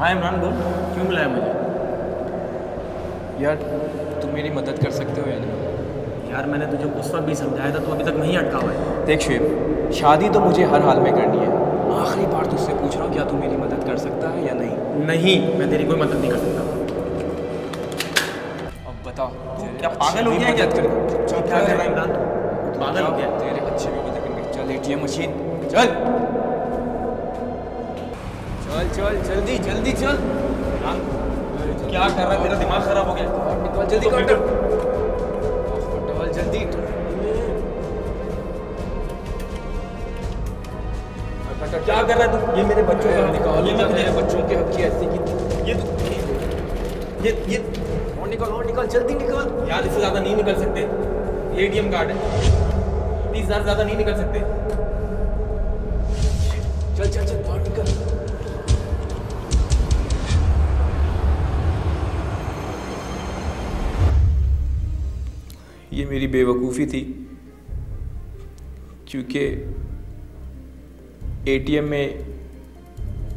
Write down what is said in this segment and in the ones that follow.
हाँ इमरान बोल, क्यों बुलाया मुझे? यार तुम मेरी मदद कर सकते हो या नहीं? यार मैंने तुझे उस वक्त भी समझाया था, तू अभी तक वहीं अटका हुआ है। देख शुएब, शादी तो मुझे हर हाल में करनी है। आखिरी बार तुझसे पूछ रहा हूँ, क्या तू मेरी मदद कर सकता है या नहीं? नहीं, मैं तेरी कोई मदद नहीं कर सकता। अब बता, तू क्या पागल हो गया है क्या? क्या कर रहा है इमरान? तू पागल हो गया है? तेरे अच्छे में मदद करनी। चल एटीएम मशीन चल चल चल, जल्दी जल्दी चल। क्या कर रहा है? तेरा दिमाग खराब हो गया। निकल जल्दी कर, जल्दी। क्या कर रहा है तू? ये मेरे बच्चों का निकाल, ये मैं मेरे बच्चों के हक की ऐसी की ये तू ये और निकल जल्दी निकल। यार इससे ज़्यादा नहीं निकल सकते। ये एटीएम कार्ड है, 30,000 ज़्यादा नहीं निकल सकते। चल चल चल, बाहर निकल। ये मेरी बेवकूफ़ी थी, क्योंकि एटीएम में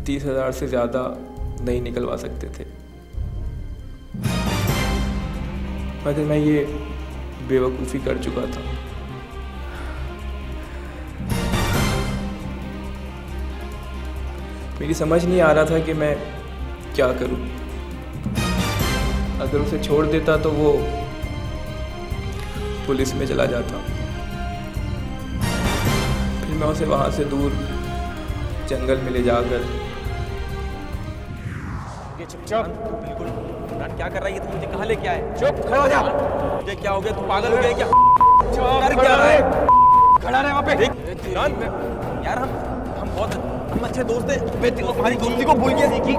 30,000 से ज़्यादा नहीं निकलवा सकते थे। मगर मैं ये बेवकूफ़ी कर चुका था। मेरी समझ नहीं आ रहा था कि मैं क्या करूं। अगर उसे छोड़ देता तो वो पुलिस में चला जाता, फिर मैं उसे वहाँ से दूर जंगल में ले जाकर। ये चुपचाप, तू बिल्कुल इमरान क्या कर रहा है? ये तू मुझे कहाँ लेके आए? चुप, खड़ा हो जा। मुझे क्या हो गया? तू पागल हो गया है क्या? कर क्या रहा है? खड़ा रहे वहाँ पे। इमरान यार हम अच्छे दोस्त हैं। मैं तुम्हारी दोस्ती को भूल गया सीखी।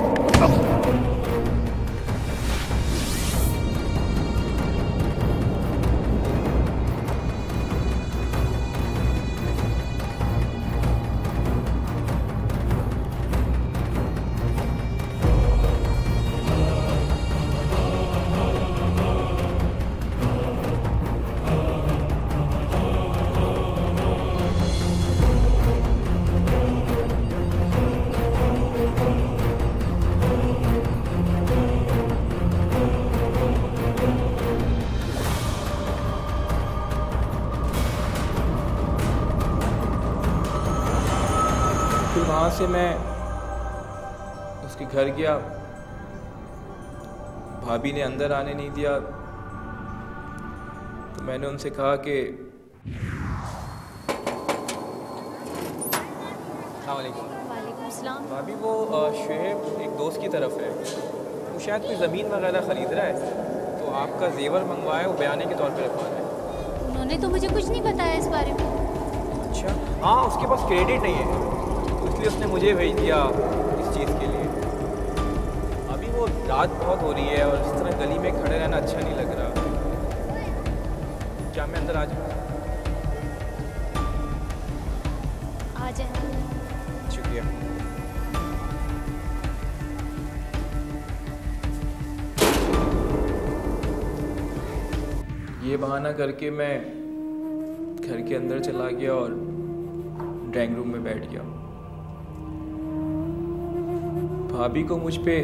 फिर वहाँ से मैं उसके घर गया। भाभी ने अंदर आने नहीं दिया, तो मैंने उनसे कहा कि वालेकुम सलाम। भाभी वो शुएब एक दोस्त की तरफ है, वो शायद कोई ज़मीन वगैरह ख़रीद रहा है, तो आपका जेवर मंगवाया, वो बयाने के तौर पर रखवा रहा है। उन्होंने तो मुझे कुछ नहीं बताया इस बारे में। अच्छा, हाँ उसके पास क्रेडिट नहीं है, तो इसलिए उसने मुझे भेज दिया इस चीज़ के लिए। अभी वो रात बहुत हो रही है और इस तरह गली में खड़े रहना अच्छा नहीं लग रहा। क्या मैं अंदर आ जाऊँ? आ जाए। शुक्रिया। ये बहाना करके मैं घर के अंदर चला गया और ड्राइंग रूम में बैठ गया। भाभी को मुझ पे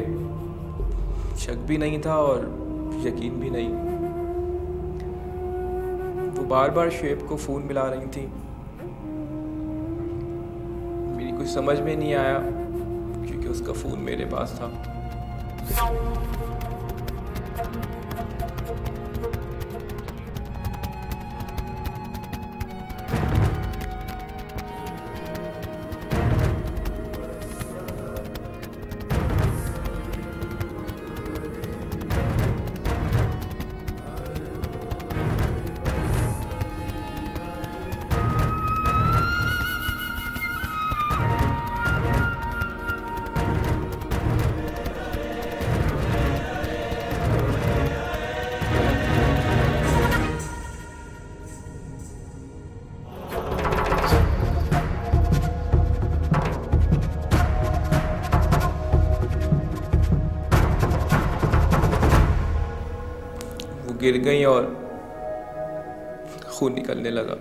शक भी नहीं था और यकीन भी नहीं। वो बार बार शुएब को फ़ोन मिला रही थी। मेरी कुछ समझ में नहीं आया, क्योंकि उसका फ़ोन मेरे पास था। गिर गई और खून निकलने लगा।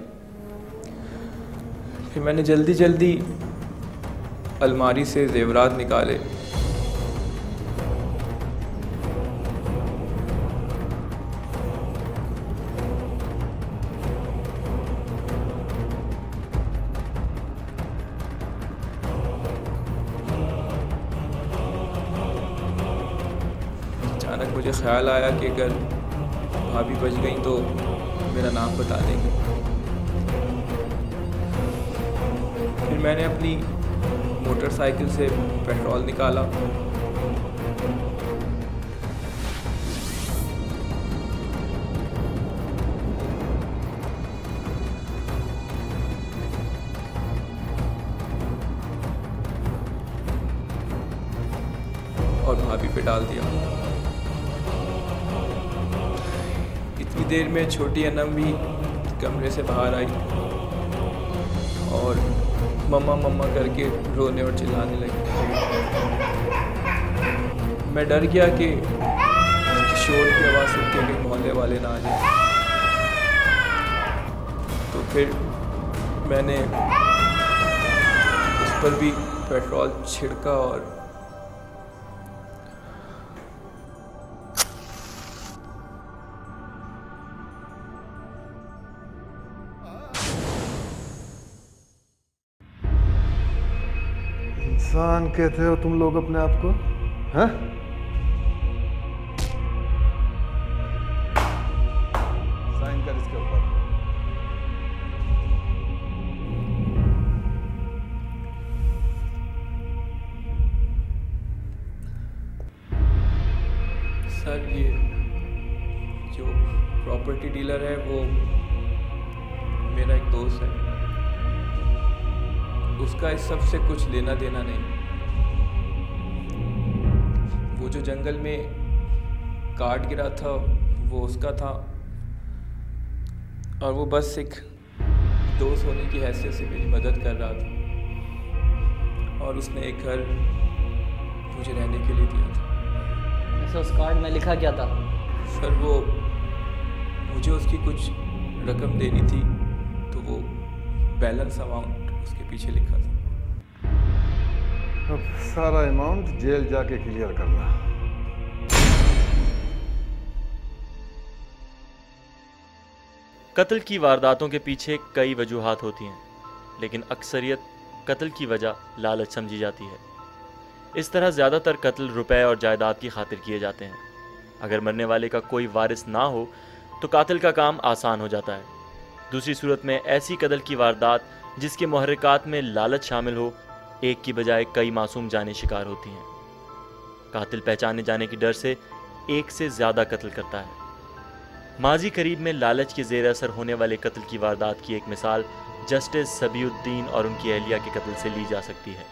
फिर मैंने जल्दी जल्दी अलमारी से जेवरात निकाले मुझे ख्याल आया कि अगर भाभी बच गई तो मेरा नाम बता देंगे। फिर मैंने अपनी मोटरसाइकिल से पेट्रोल निकाला और भाभी पे डाल दिया। इतनी देर में छोटी अनम भी कमरे से बाहर आई और मम्मा मम्मा करके रोने और चिल्लाने लगी। मैं डर गया कि शोर की आवाज़ सुन के कहीं मोहल्ले वाले ना आ जाए, तो फिर मैंने उस पर भी पेट्रोल छिड़का और इंसान कहते हो तुम लोग अपने आप को, हैं? साइन कर इसके ऊपर। सर ये जो प्रॉपर्टी डीलर है वो मेरा एक दोस्त है, उसका इस सब से कुछ लेना देना नहीं। वो जो जंगल में काट गिरा था वो उसका था और वो बस एक दोस्त होने की हैसियत से मेरी मदद कर रहा था और उसने एक घर मुझे रहने के लिए दिया था। वैसे उस कार्ड में लिखा क्या था? सर वो मुझे उसकी कुछ रकम देनी थी तो वो बैलेंस अमाउंट उसके पीछे लिखा था। अब सारा अमाउंट जेल जाके क्लियर करना। कत्ल की वारदातों के पीछे कई वजूहात होती हैं, लेकिन अक्सरियत कत्ल की वजह लालच समझी जाती है। इस तरह ज़्यादातर कत्ल रुपए और जायदाद की खातिर किए जाते हैं। अगर मरने वाले का कोई वारिस ना हो तो कातिल का काम आसान हो जाता है। दूसरी सूरत में ऐसी कत्ल की वारदात जिसके मुहर्रिकात में लालच शामिल हो, एक की बजाय कई मासूम जानें शिकार होती हैं। कातिल पहचाने जाने की डर से एक से ज़्यादा कत्ल करता है। माजी करीब में लालच के ज़ेर असर होने वाले कत्ल की वारदात की एक मिसाल जस्टिस सबीउद्दीन और उनकी अहलिया के कत्ल से ली जा सकती है।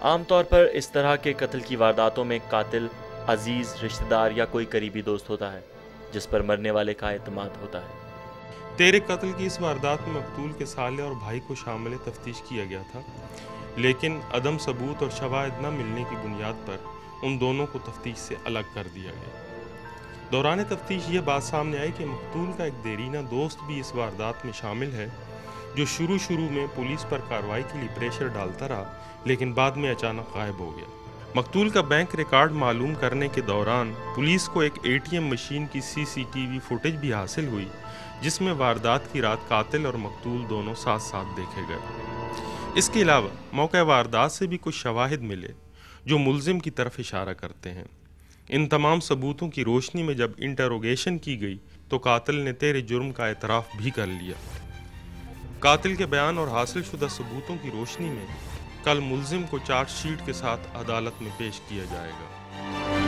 आमतौर पर इस तरह के कत्ल की वारदातों में कातिल अजीज़, रिश्तेदार या कोई करीबी दोस्त होता है जिस पर मरने वाले का एतमाद होता है। तेरे कत्ल की इस वारदात में मकतूल के साले और भाई को शामिल तफ्तीश किया गया था, लेकिन अदम सबूत और शवाहिद न मिलने की बुनियाद पर उन दोनों को तफ्तीश से अलग कर दिया गया। दौरान तफ्तीश ये बात सामने आई कि मकतूल का एक देरीना दोस्त भी इस वारदात में शामिल है, जो शुरू में पुलिस पर कार्रवाई के लिए प्रेशर डालता रहा, लेकिन बाद में अचानक गायब हो गया। मकतूल का बैंक रिकॉर्ड मालूम करने के दौरान पुलिस को एक ATM मशीन की CCTV फुटेज भी हासिल हुई, जिसमें वारदात की रात कातिल और मकतूल दोनों साथ साथ देखे गए। इसके अलावा मौके वारदात से भी कुछ शवाहिद मिले जो मुल्जिम की तरफ इशारा करते हैं। इन तमाम सबूतों की रोशनी में जब इंटरोगेशन की गई तो कातिल ने तेरे जुर्म का एतराफ़ भी कर लिया। कातिल के बयान और हासिल शुदा सबूतों की रोशनी में कल मुल्जिम को चार्जशीट के साथ अदालत में पेश किया जाएगा।